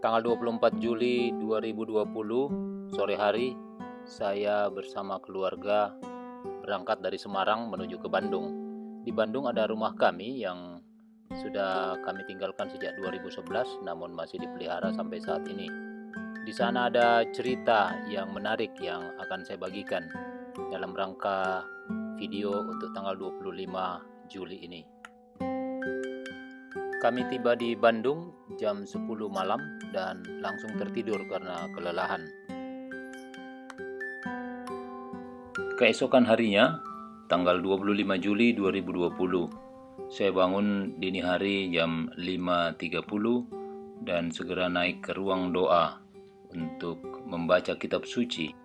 Tanggal 24 Juli 2020 sore hari, saya bersama keluarga berangkat dari Semarang menuju ke Bandung. Di Bandung ada rumah kami yang sudah kami tinggalkan sejak 2011 namun masih dipelihara sampai saat ini. Di sana ada cerita yang menarik yang akan saya bagikan dalam rangka video untuk tanggal 25 Juli ini. Kami tiba di Bandung jam 10 malam dan langsung tertidur karena kelelahan. Keesokan harinya, tanggal 25 Juli 2020, saya bangun dini hari jam 5.30 dan segera naik ke ruang doa untuk membaca kitab suci.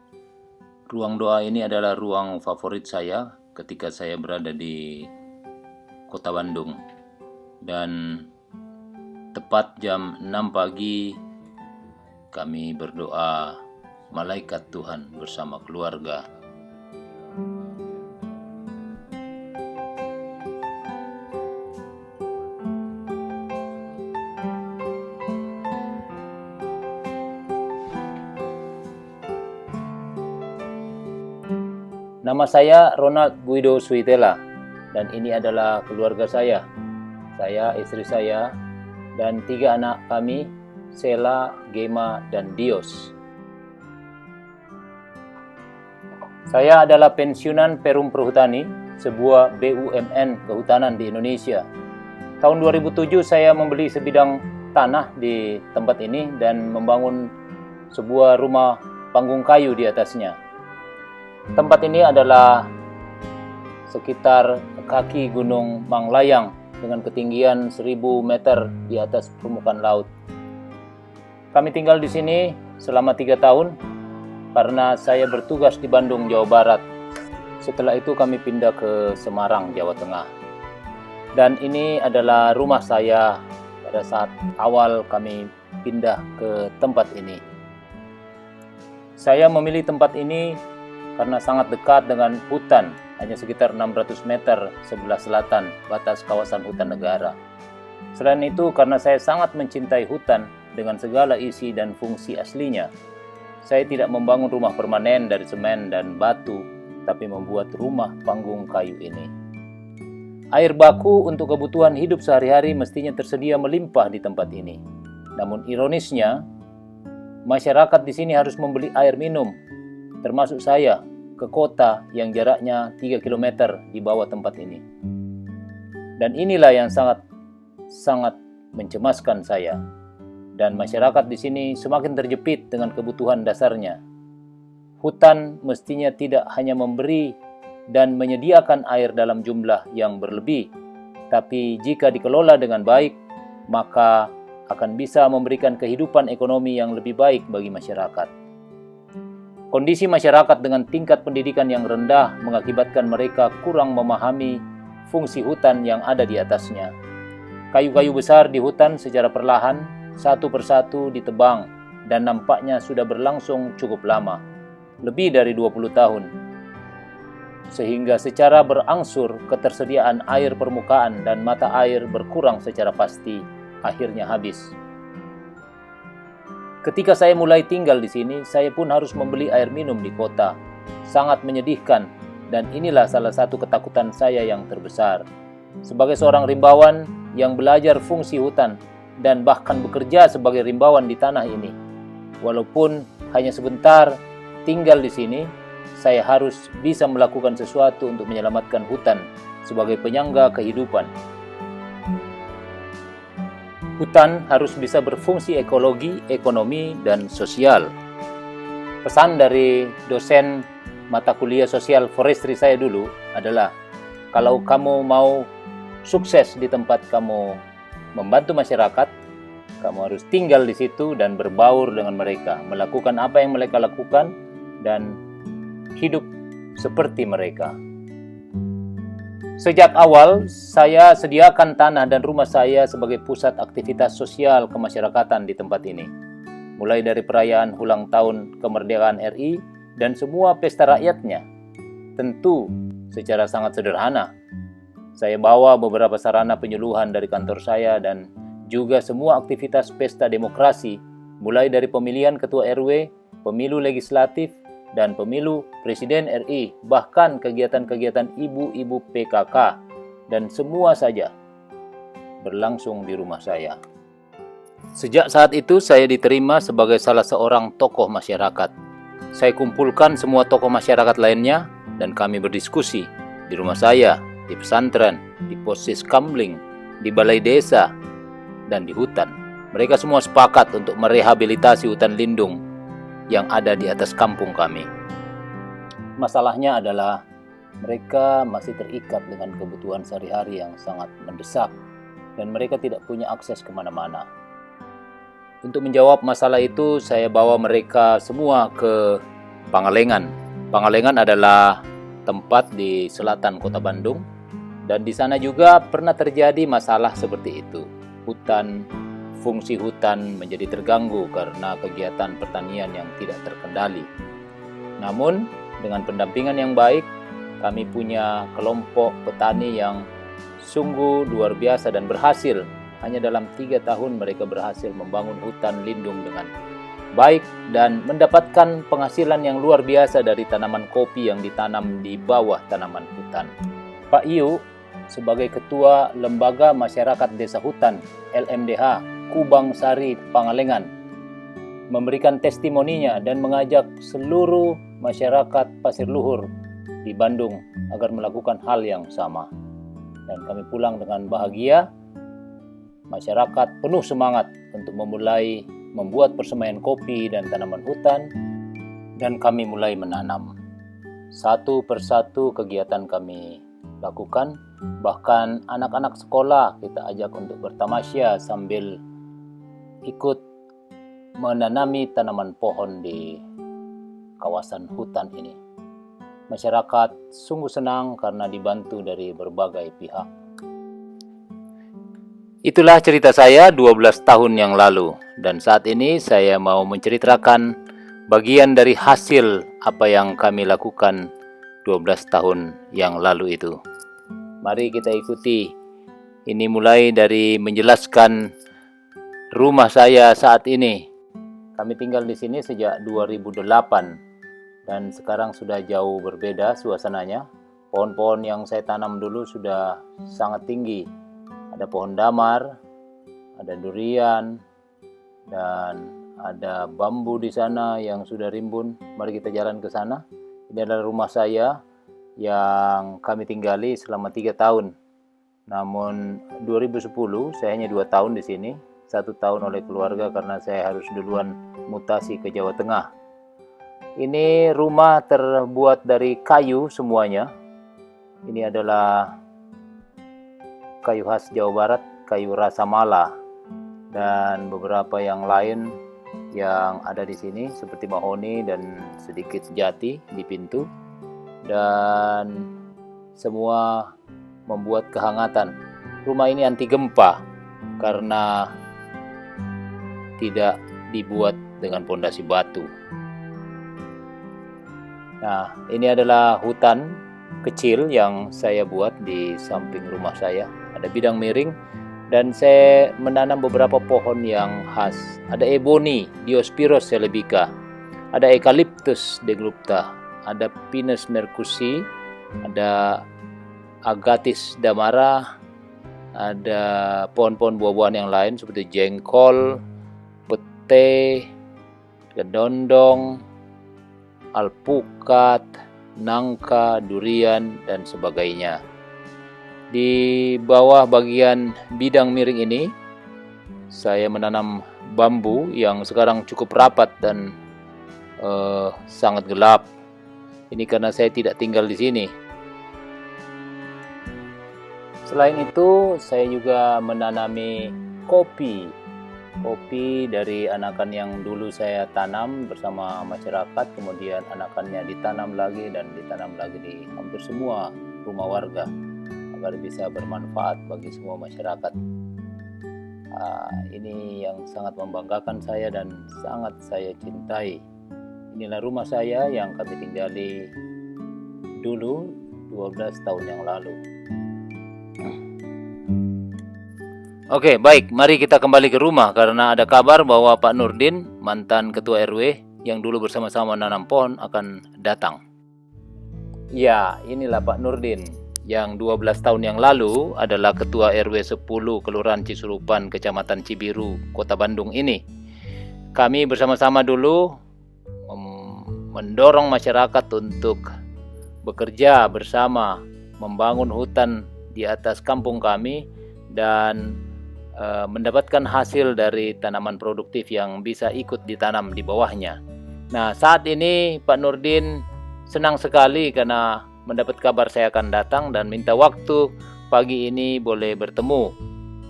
Ruang doa ini adalah ruang favorit saya ketika saya berada di kota Bandung. Dan tepat jam 6 pagi kami berdoa malaikat Tuhan bersama keluarga. Nama saya Ronald Guido Suitela dan ini adalah keluarga saya. Saya, istri saya, dan 3 anak kami, Sela, Gema, dan Dios. Saya adalah pensiunan Perum Perhutani, sebuah BUMN kehutanan di Indonesia. Tahun 2007 saya membeli sebidang tanah di tempat ini dan membangun sebuah rumah panggung kayu di atasnya. Tempat ini adalah sekitar kaki Gunung Manglayang dengan ketinggian 1000 meter di atas permukaan laut. Kami tinggal di sini selama 3 tahun karena saya bertugas di Bandung, Jawa Barat. Setelah itu kami pindah ke Semarang, Jawa Tengah. Dan ini adalah rumah saya pada saat awal kami pindah ke tempat ini. Saya memilih tempat ini karena sangat dekat dengan hutan, hanya sekitar 600 meter sebelah selatan batas kawasan hutan negara. Selain itu, karena saya sangat mencintai hutan dengan segala isi dan fungsi aslinya, saya tidak membangun rumah permanen dari semen dan batu, tapi membuat rumah panggung kayu ini. Air baku untuk kebutuhan hidup sehari-hari mestinya tersedia melimpah di tempat ini. Namun ironisnya, masyarakat di sini harus membeli air minum, termasuk saya, ke kota yang jaraknya 3 km di bawah tempat ini. Dan inilah yang sangat mencemaskan saya. Dan masyarakat di sini semakin terjepit dengan kebutuhan dasarnya. Hutan mestinya tidak hanya memberi dan menyediakan air dalam jumlah yang berlebih, tapi jika dikelola dengan baik, maka akan bisa memberikan kehidupan ekonomi yang lebih baik bagi masyarakat. Kondisi masyarakat dengan tingkat pendidikan yang rendah mengakibatkan mereka kurang memahami fungsi hutan yang ada di atasnya. Kayu-kayu besar di hutan secara perlahan, satu persatu ditebang dan nampaknya sudah berlangsung cukup lama, lebih dari 20 tahun. Sehingga secara berangsur ketersediaan air permukaan dan mata air berkurang secara pasti, akhirnya habis. Ketika saya mulai tinggal di sini, saya pun harus membeli air minum di kota. Sangat menyedihkan, dan inilah salah satu ketakutan saya yang terbesar. Sebagai seorang rimbawan yang belajar fungsi hutan dan bahkan bekerja sebagai rimbawan di tanah ini, walaupun hanya sebentar tinggal di sini, saya harus bisa melakukan sesuatu untuk menyelamatkan hutan sebagai penyangga kehidupan. Hutan harus bisa berfungsi ekologi, ekonomi, dan sosial. Pesan dari dosen mata kuliah sosial forestry saya dulu adalah, kalau kamu mau sukses di tempat kamu membantu masyarakat, kamu harus tinggal di situ dan berbaur dengan mereka, melakukan apa yang mereka lakukan, dan hidup seperti mereka. Sejak awal, saya sediakan tanah dan rumah saya sebagai pusat aktivitas sosial kemasyarakatan di tempat ini. Mulai dari perayaan ulang tahun kemerdekaan RI dan semua pesta rakyatnya. Tentu secara sangat sederhana. Saya bawa beberapa sarana penyuluhan dari kantor saya dan juga semua aktivitas pesta demokrasi mulai dari pemilihan ketua RW, pemilu legislatif, dan pemilu Presiden RI, bahkan kegiatan-kegiatan ibu-ibu PKK, dan semua saja berlangsung di rumah saya. Sejak saat itu saya diterima sebagai salah seorang tokoh masyarakat. Saya kumpulkan semua tokoh masyarakat lainnya dan kami berdiskusi di rumah saya, di pesantren, di pos Siskamling, di balai desa, dan di hutan. Mereka semua sepakat untuk merehabilitasi hutan lindung yang ada di atas kampung kami. Masalahnya adalah mereka masih terikat dengan kebutuhan sehari-hari yang sangat mendesak dan mereka tidak punya akses kemana-mana. Untuk menjawab masalah itu, saya bawa mereka semua ke Pangalengan. Pangalengan adalah tempat di selatan kota Bandung, dan di sana juga pernah terjadi masalah seperti itu. Fungsi hutan menjadi terganggu karena kegiatan pertanian yang tidak terkendali. Namun, dengan pendampingan yang baik, kami punya kelompok petani yang sungguh luar biasa dan berhasil. Hanya dalam 3 tahun mereka berhasil membangun hutan lindung dengan baik dan mendapatkan penghasilan yang luar biasa dari tanaman kopi yang ditanam di bawah tanaman hutan. Pak Iu sebagai Ketua Lembaga Masyarakat Desa Hutan LMDH Kubang Sari Pangalengan memberikan testimoninya dan mengajak seluruh masyarakat Pasir Luhur di Bandung agar melakukan hal yang sama. Dan kami pulang dengan bahagia. Masyarakat penuh semangat untuk memulai membuat persemaian kopi dan tanaman hutan, dan kami mulai menanam. Satu persatu kegiatan kami lakukan, bahkan anak-anak sekolah kita ajak untuk bertamasya sambil ikut menanami tanaman pohon di kawasan hutan ini. Masyarakat sungguh senang karena dibantu dari berbagai pihak. Itulah cerita saya 12 tahun yang lalu, dan saat ini saya mau menceritakan bagian dari hasil apa yang kami lakukan 12 tahun yang lalu itu. Mari kita ikuti. Ini mulai dari menjelaskan rumah saya saat ini. Kami tinggal di sini sejak 2008 dan sekarang sudah jauh berbeda suasananya. Pohon-pohon yang saya tanam dulu sudah sangat tinggi. Ada pohon damar, ada durian, dan ada bambu di sana yang sudah rimbun. Mari kita jalan ke sana. Ini adalah rumah saya yang kami tinggali selama 3 tahun. Namun 2010 saya hanya 2 tahun di sini. 1 tahun oleh keluarga karena saya harus duluan mutasi ke Jawa Tengah. Ini rumah terbuat dari kayu semuanya. Ini adalah kayu khas Jawa Barat, kayu rasa mala, dan beberapa yang lain yang ada di sini seperti mahoni dan sedikit jati di pintu, dan semua membuat kehangatan. Rumah ini anti gempa karena tidak dibuat dengan pondasi batu. Nah, ini adalah hutan kecil yang saya buat di samping rumah saya. Ada bidang miring dan saya menanam beberapa pohon yang khas. Ada ebony, Diospyros celebica, ada Eucalyptus deglupta, ada Pinus mercusi, ada Agathis damara, ada pohon-pohon buah-buahan yang lain seperti jengkol, pete, kedondong, alpukat, nangka, durian, dan sebagainya. Di bawah bagian bidang miring ini, saya menanam bambu yang sekarang cukup rapat dan sangat gelap. Ini karena saya tidak tinggal di sini. Selain itu, saya juga menanami kopi. Kopi dari anakan yang dulu saya tanam bersama masyarakat, kemudian anakannya ditanam lagi dan ditanam lagi di hampir semua rumah warga agar bisa bermanfaat bagi semua masyarakat. Ini yang sangat membanggakan saya dan sangat saya cintai. Inilah rumah saya yang kami tinggali dulu 12 tahun yang lalu. Oke, baik. Mari kita kembali ke rumah karena ada kabar bahwa Pak Nurdin, mantan ketua RW yang dulu bersama-sama menanam pohon, akan datang. Ya, inilah Pak Nurdin yang 12 tahun yang lalu adalah ketua RW 10 Kelurahan Cisurupan, Kecamatan Cibiru, Kota Bandung ini. Kami bersama-sama dulu mendorong masyarakat untuk bekerja bersama membangun hutan di atas kampung kami dan mendapatkan hasil dari tanaman produktif yang bisa ikut ditanam di bawahnya. Nah, saat ini Pak Nurdin senang sekali karena mendapat kabar saya akan datang dan minta waktu pagi ini boleh bertemu.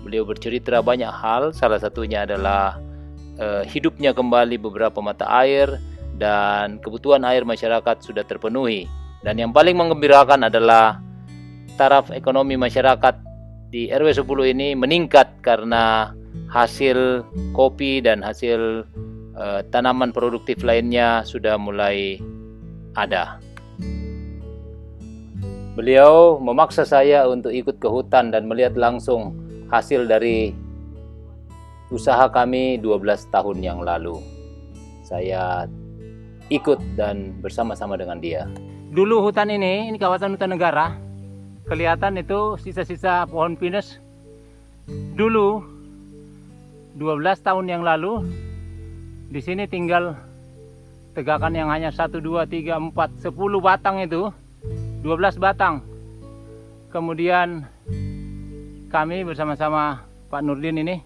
Beliau bercerita banyak hal, salah satunya adalah hidupnya kembali beberapa mata air dan kebutuhan air masyarakat sudah terpenuhi. Dan yang paling menggembirakan adalah taraf ekonomi masyarakat di RW 10 ini meningkat karena hasil kopi dan hasil tanaman produktif lainnya sudah mulai ada. Beliau memaksa saya untuk ikut ke hutan dan melihat langsung hasil dari usaha kami 12 tahun yang lalu. Saya ikut dan bersama-sama dengan dia. Dulu hutan ini kawasan hutan negara. Kelihatan itu sisa-sisa pohon pinus. Dulu 12 tahun yang lalu di sini tinggal tegakan yang hanya 1, 2, 3, 4, 10 batang itu. 12 batang. Kemudian kami bersama-sama Pak Nurdin ini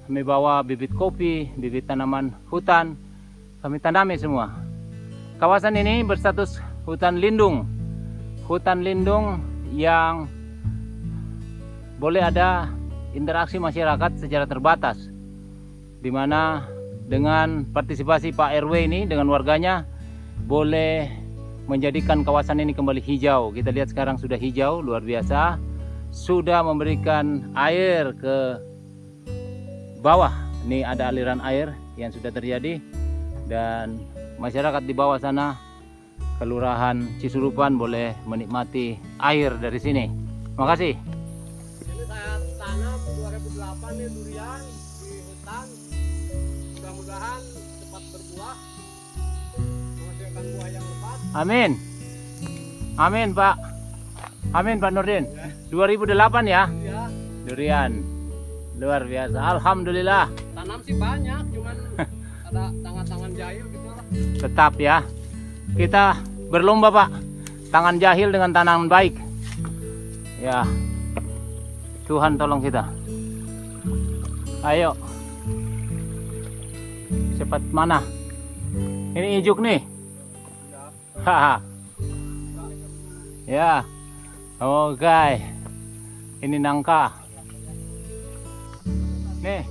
kami bawa bibit kopi, bibit tanaman hutan, kami tanami semua. Kawasan ini berstatus hutan lindung. Hutan lindung yang boleh ada interaksi masyarakat secara terbatas, di mana dengan partisipasi Pak RW ini dengan warganya boleh menjadikan kawasan ini kembali hijau. Kita lihat sekarang sudah hijau, luar biasa. Sudah memberikan air ke bawah. Ini ada aliran air yang sudah terjadi dan masyarakat di bawah sana Kelurahan Cisurupan boleh menikmati air dari sini. Makasih. Ini saya tanam 2008 nih durian di hutan. Mudah-mudahan cepat berbuah, menghasilkan buah yang lebat. Amin. Amin Pak. Amin Pak Nurdin. 2008 ya? Ya. Durian. Luar biasa. Alhamdulillah. Tanam sih banyak, cuman ada tangan-tangan jahil gitu lah. Tetap ya. Kita berlomba Pak, tangan jahil dengan tanaman baik. Ya, Tuhan tolong kita. Ayo, cepat mana? Ini ijuk nih. Haha. Ya, oke. Ini nangka. Nih,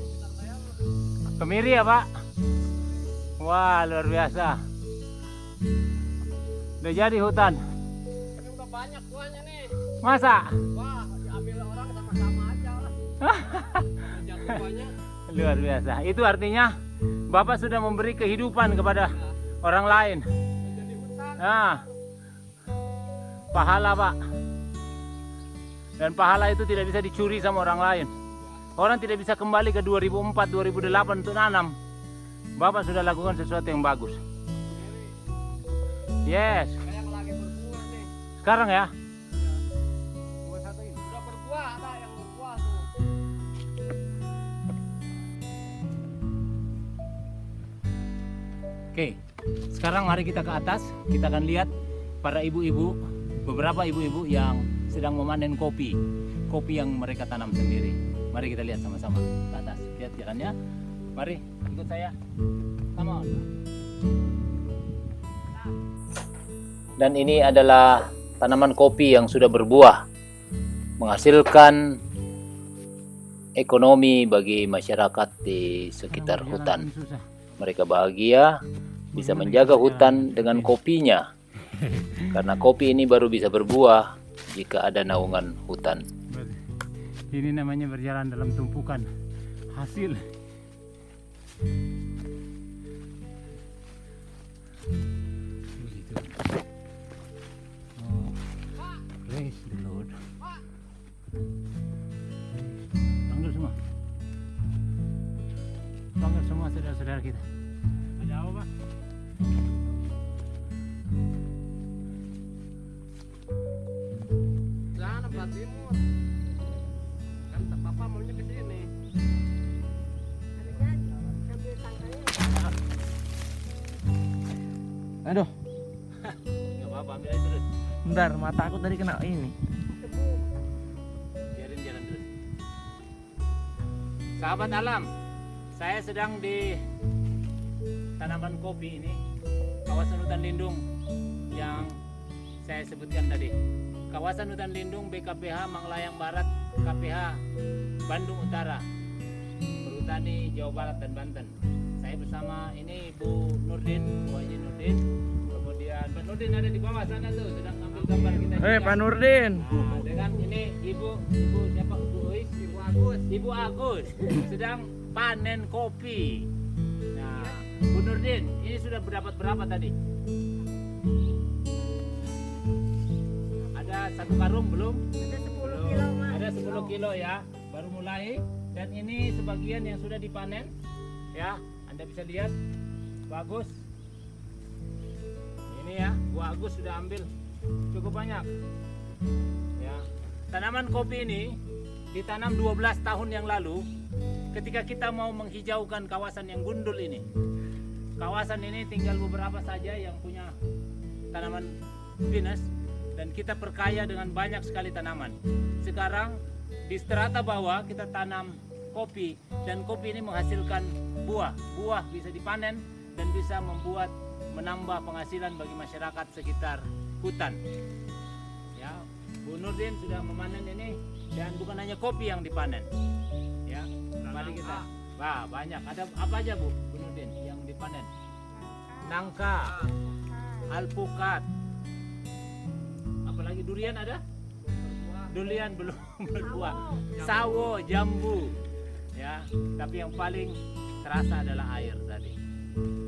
kemiri ya Pak. Wah, luar biasa. Udah jadi hutan. Ini udah banyak buahnya nih. Masa? Wah, diambil orang sama-sama aja lah. Jatuh banyak. Luar biasa. Itu artinya Bapak sudah memberi kehidupan kepada orang lain. Jadi hutan. Nah, pahala Pak. Dan pahala itu tidak bisa dicuri sama orang lain. Orang tidak bisa kembali ke 2004, 2008 untuk nanam. Bapak sudah lakukan sesuatu yang bagus. Yes. Kayak lagi berbuah nih. Sekarang ya. Buah satu ini. Udah berbuah, ada yang berbuah tuh. Oke. Sekarang mari kita ke atas. Kita akan lihat para ibu-ibu, beberapa ibu-ibu yang sedang memanen kopi. Kopi yang mereka tanam sendiri. Mari kita lihat sama-sama ke atas. Lihat jalannya. Mari ikut saya. Come on. Dan ini adalah tanaman kopi yang sudah berbuah, menghasilkan ekonomi bagi masyarakat di sekitar hutan. Mereka bahagia bisa menjaga hutan dengan kopinya, karena kopi ini baru bisa berbuah jika ada naungan hutan. Ini namanya berjalan dalam tumpukan hasil. Praise the Lord. panggil semua saudara-saudara kita. Ada apa, Pak? Sana belah timur. Kan papa maunya ke sini. Aduh, Nggak apa-apa, ambil aja terus. bentar, mata aku tadi kena ini. Biarin jalan terus. Sahabat alam, saya sedang di tanaman kopi ini, kawasan hutan lindung yang saya sebutkan tadi. Kawasan hutan lindung BKPH Manglayang Barat, KPH Bandung Utara, Perhutani Jawa Barat dan Banten. Saya bersama ini Bu Nurdin, Bu Haji Nurdin. Kemudian Pak Nurdin ada di bawah sana tuh, sedang ambil gambar kita. Hei juga. Pak Nurdin. Nah, dengan ini ibu siapa? Ibu Uis? Ibu Agus sedang panen kopi. Nah, Bu Nurdin, ini sudah berapa tadi? Ada 1 karung belum? Ada 10 Belum. kilo, Mas. Ada 10 kilo ya, baru mulai. Dan ini sebagian yang sudah dipanen. Ya, Anda bisa lihat, bagus. Ini ya, Bu Agus sudah ambil cukup banyak. Ya, tanaman kopi ini ditanam 12 tahun yang lalu ketika kita mau menghijaukan kawasan yang gundul ini. Kawasan ini tinggal beberapa saja yang punya tanaman pinus dan kita perkaya dengan banyak sekali tanaman. Sekarang di strata bawah kita tanam kopi dan kopi ini menghasilkan buah. Buah bisa dipanen dan bisa menambah penghasilan bagi masyarakat sekitar hutan. Ya, Bu Nurdin sudah memanen ini dan bukan hanya kopi yang dipanen. Ya, mari kita. Wah, banyak. Ada apa aja Bu Nurdin yang dipanen? Nangka, alpukat. Apalagi durian ada? Durian belum berbuah. Sawo, jambu. Ya, tapi yang paling terasa adalah air tadi.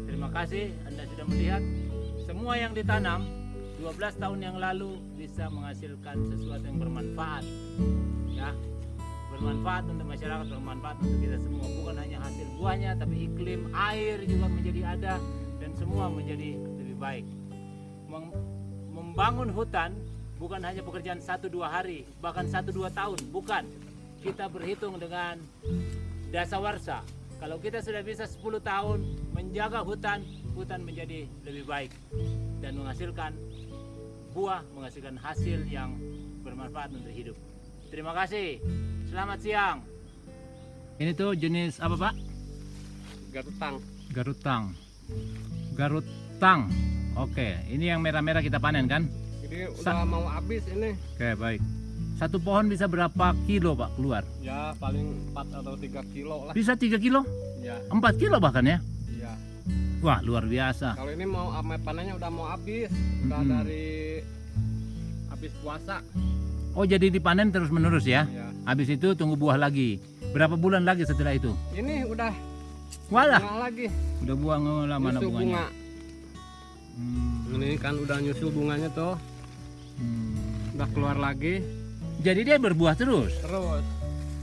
Terima kasih Anda sudah melihat semua yang ditanam 12 tahun yang lalu bisa menghasilkan sesuatu yang bermanfaat. Ya, bermanfaat untuk masyarakat, bermanfaat untuk kita semua. Bukan hanya hasil buahnya, tapi iklim, air juga menjadi ada dan semua menjadi lebih baik. Membangun hutan bukan hanya pekerjaan 1-2 hari, bahkan 1-2 tahun, bukan. Kita berhitung dengan dasawarsa. Kalau kita sudah bisa 10 tahun menjaga hutan, hutan menjadi lebih baik dan menghasilkan buah, menghasilkan hasil yang bermanfaat untuk hidup. Terima kasih. Selamat siang. Ini tuh jenis apa, Pak? Garutang. Garutang. Garutang. Oke, ini yang merah-merah kita panen kan? Ini udah mau habis ini. Oke, baik. Satu pohon bisa berapa kilo, Pak, keluar? Ya paling 4 atau 3 kilo lah. Bisa 3 kilo? Ya, 4 kilo bahkan ya? iya. Wah, luar biasa. Kalau ini mau panennya udah mau habis. Udah Mhm. dari habis puasa. Oh, jadi dipanen terus-menerus ya? Ya. Habis itu tunggu buah lagi. Berapa bulan lagi setelah itu? Ini udah Walah, bunga lagi. udah buang lah mana Nyusul bunganya? bunga. Hmm, Ini kan udah nyusul bunganya tuh. hmm. Udah keluar lagi. Jadi dia berbuah terus? Terus.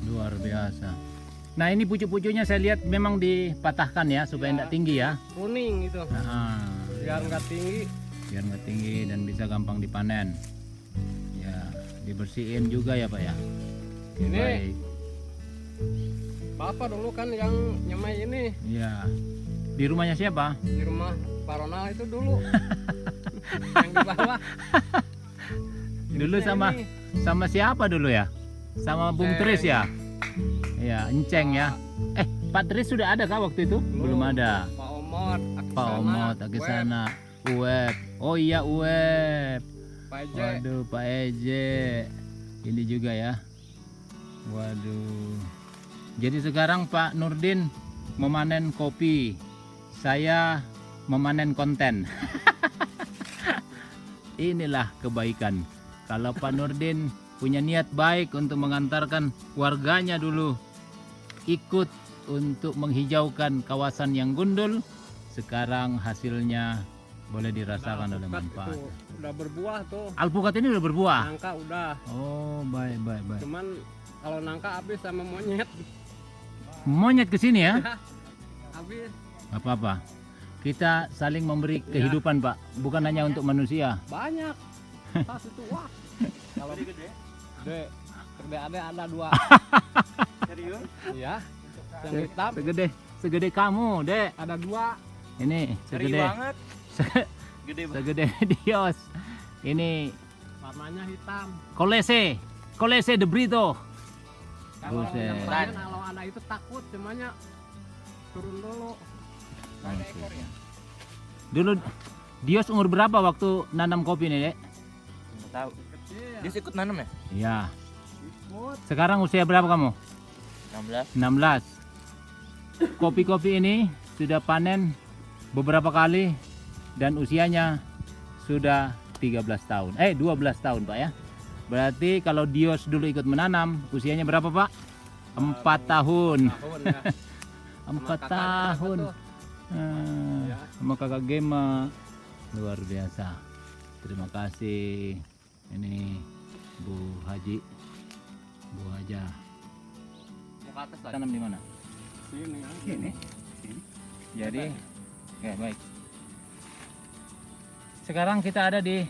Luar biasa. Nah, ini pucuk-pucuknya saya lihat memang dipatahkan ya supaya Ya. tidak tinggi ya. Pruning gitu. Nah, Biar nggak tinggi. biar nggak tinggi dan bisa gampang dipanen. Ya, dibersihin juga ya Pak ya. Oke, Ini- baik. Bapak dulu kan yang nyemai ini Iya. Di rumahnya siapa? di rumah Pak Ronald itu dulu. Yang di bawah. Dulu Hidupnya sama ini. sama siapa dulu ya? Sama Bung Enceng. Tris ya? Iya, Enceng ya. Pak Tris sudah ada kah waktu itu? Belum ada. Pak Omot, Pak Omot, Akisana, Uweb. Oh iya Uweb. Pak Eje. Waduh, Pak Eje. Ini juga ya. Waduh. Jadi sekarang Pak Nurdin memanen kopi. Saya memanen konten. Inilah kebaikan. Kalau Pak Nurdin punya niat baik untuk mengantarkan warganya dulu ikut untuk menghijaukan kawasan yang gundul, sekarang hasilnya boleh dirasakan oleh Alpukat manfaat. itu udah berbuah tuh. Alpukat ini udah berbuah. Nangka udah. Oh, baik, baik, baik. Cuman kalau nangka habis sama monyet. Monyet ke sini ya? Habis. Nggak apa-apa. Kita saling memberi kehidupan, Pak. Bukan hanya untuk manusia. Banyak. Satu tuh wah. Kalau gede. Gede. Gede ada 2. Serius? Iya. Yang hitam Segede kamu, Dek. ada 2. Ini segede segede Dios. Ini Warnanya hitam. Kolese de Brito. Kalau Buset. yang lain kalau anak itu takut semuanya turun dulu. Dulu Dios umur berapa waktu nanam kopi nih, Dek? Nggak tahu. Kecil. Dia ikut nanam ya? Iya. Ikut. Sekarang usia berapa kamu? 16. 16. Kopi-kopi ini sudah panen beberapa kali dan usianya sudah 13 tahun. 12 tahun, Pak ya. Berarti kalau Dios dulu ikut menanam, usianya berapa, Pak? 4 tahun. Tahun ya. 4 kakaknya tahun. apa tuh? Ya. Sama kakak Gema. Luar biasa. Terima kasih. Ini Bu Haji. Bu Haja. Mau ke atas lagi. Tanam di mana? Sini. Sini. Jadi, ya baik. Sekarang kita ada di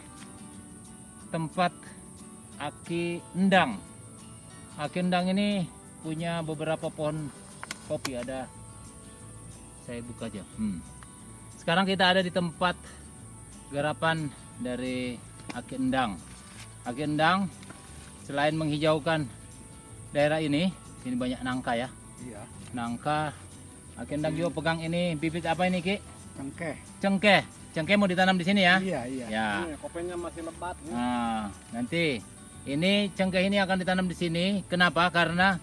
tempat Aki Endang. Aki Endang ini punya beberapa pohon kopi. Ada, saya buka aja. Sekarang kita ada di tempat garapan dari Aki Endang. Aki Endang selain menghijaukan daerah ini banyak nangka ya. Iya. Nangka. Aki Endang juga pegang ini bibit apa ini, Ki? Cengkeh. Cengkeh. Cengkeh mau ditanam di sini ya? Iya, iya. Ya. Ini kopinya masih lebat nih. Nah, nanti ini cengkeh ini akan ditanam di sini. Kenapa? Karena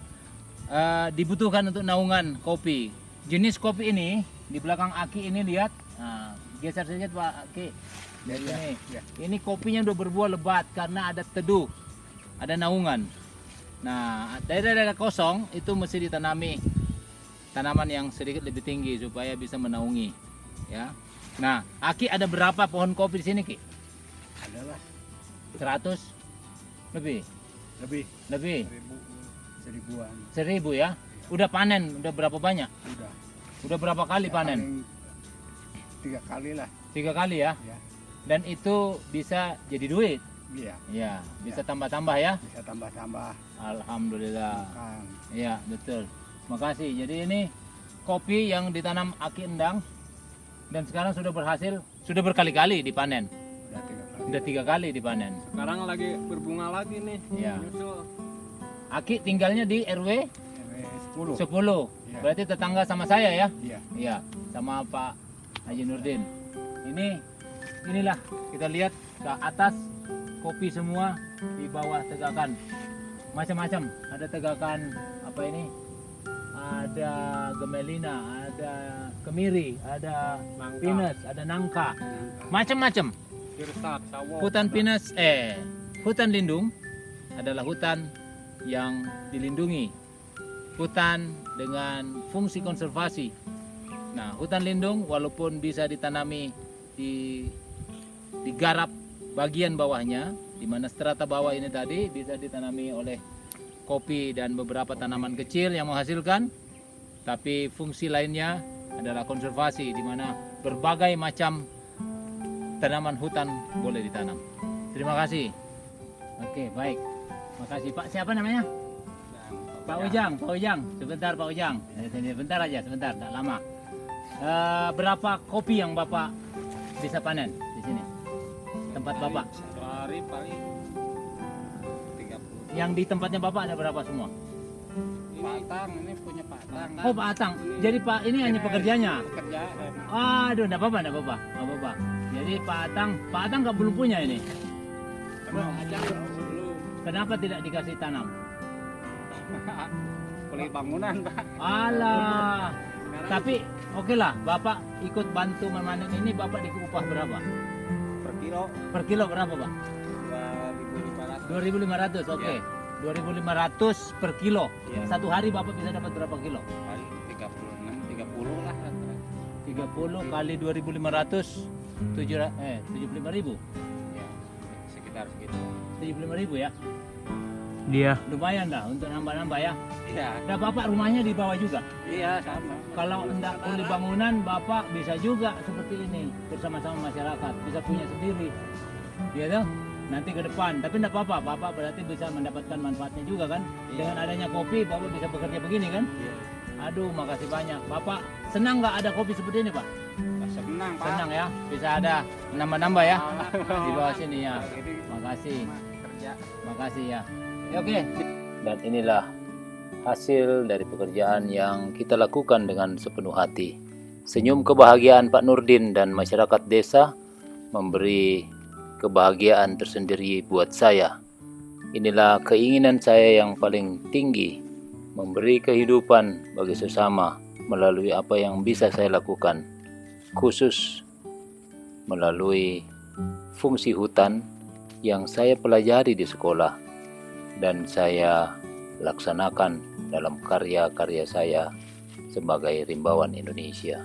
dibutuhkan untuk naungan kopi. Jenis kopi ini di belakang Aki ini lihat. Nah, geser sedikit Pak Aki. Lihat Iya, ini. iya. Ini kopinya udah berbuah lebat karena ada teduh, ada naungan. Nah, daerah-daerah kosong itu mesti ditanami tanaman yang sedikit lebih tinggi supaya bisa menaungi. Ya. Nah, Aki ada berapa pohon kopi di sini, Ki? Adalah 100 lebih. lebih Lebih. seribuan. 1000 ya. Udah panen, udah berapa banyak? Udah. Udah berapa kali panen? Paling 3 kali lah. 3 kali ya. Ya. Dan itu bisa jadi duit. Iya. Ya, bisa tambah-tambah ya. Bisa tambah-tambah Alhamdulillah. kan. Iya, betul. Makasih. Jadi ini kopi yang ditanam Aki Endang dan sekarang sudah berhasil, sudah berkali-kali dipanen. Udah 3 kali. Udah 3 kali dipanen. Sekarang lagi berbunga lagi nih. Iya. Nyusul. Aki tinggalnya di RW 10. 10. Iya. Berarti tetangga sama saya ya? Iya. Iya, sama Pak Haji Nurdin. Inilah kita lihat ke atas kopi semua, di bawah tegakan macam-macam. Ada tegakan apa ini? Ada gemelina, ada kemiri, ada Nangka. pinus, ada nangka, macam-macam. Pirsak, sawo. Hutan pinus, hutan lindung adalah hutan yang dilindungi. Hutan dengan fungsi konservasi. Nah, hutan lindung walaupun bisa ditanami digarap bagian bawahnya, di mana strata bawah ini tadi bisa ditanami oleh kopi dan beberapa tanaman kecil yang menghasilkan, tapi fungsi lainnya adalah konservasi, di mana berbagai macam tanaman hutan boleh ditanam. Terima kasih. Oke, baik. Makasih Pak. Siapa namanya? Pak Ujang. Pak Ujang. Sebentar Pak Ujang. Sebentar aja, sebentar, tidak lama. Berapa kopi yang Bapak bisa panen di sini? Tempat Bapak. Sehari paling 30. Yang di tempatnya Bapak ada berapa semua? Patang, ini punya patang. Oh, Pak Atang. Jadi Pak ini hanya pekerjanya. Pekerjaan. Aduh, enggak apa-apa, enggak apa-apa. Enggak apa-apa. Jadi Pak Atang nggak belum punya ini. Karena aja belum. Kenapa tidak dikasih tanam? Beli bangunan, Pak. Alah. Sekarang Tapi oke lah, Bapak ikut bantu memanen ini, Bapak diupah berapa? per kilo Per kilo berapa, Pak? 2.500. 2.500, oke. Ya. 2.500 per kilo. Ya. Satu hari Bapak bisa dapat berapa kilo? Paling 30 lah. 30 kali 2.500, 75.000. Ya, sekitar segitu. 75.000 ya. Dia. Lumayan dah untuk nambah-nambah ya. Iya, Nah, Bapak rumahnya di bawah juga. iya sama. Kalau enggak punya bangunan, Bapak bisa juga seperti ini bersama-sama masyarakat, bisa punya sendiri. Ya toh? Nanti ke depan, tapi enggak apa-apa, Bapak berarti bisa mendapatkan manfaatnya juga kan? Dengan adanya kopi, Bapak bisa bekerja begini kan? Iya. Aduh, makasih banyak. Bapak senang nggak ada kopi seperti ini, Pak? Senang, Pak. Senang ya, bisa ada nambah-nambah ya di bawah sini ya. Jadi Makasih, kerja. makasih ya. Ya, oke. Dan inilah hasil dari pekerjaan yang kita lakukan dengan sepenuh hati. Senyum kebahagiaan Pak Nurdin dan masyarakat desa memberi kebahagiaan tersendiri buat saya. Inilah keinginan saya yang paling tinggi, memberi kehidupan bagi sesama melalui apa yang bisa saya lakukan, khusus melalui fungsi hutan yang saya pelajari di sekolah dan saya laksanakan dalam karya-karya saya sebagai rimbawan Indonesia.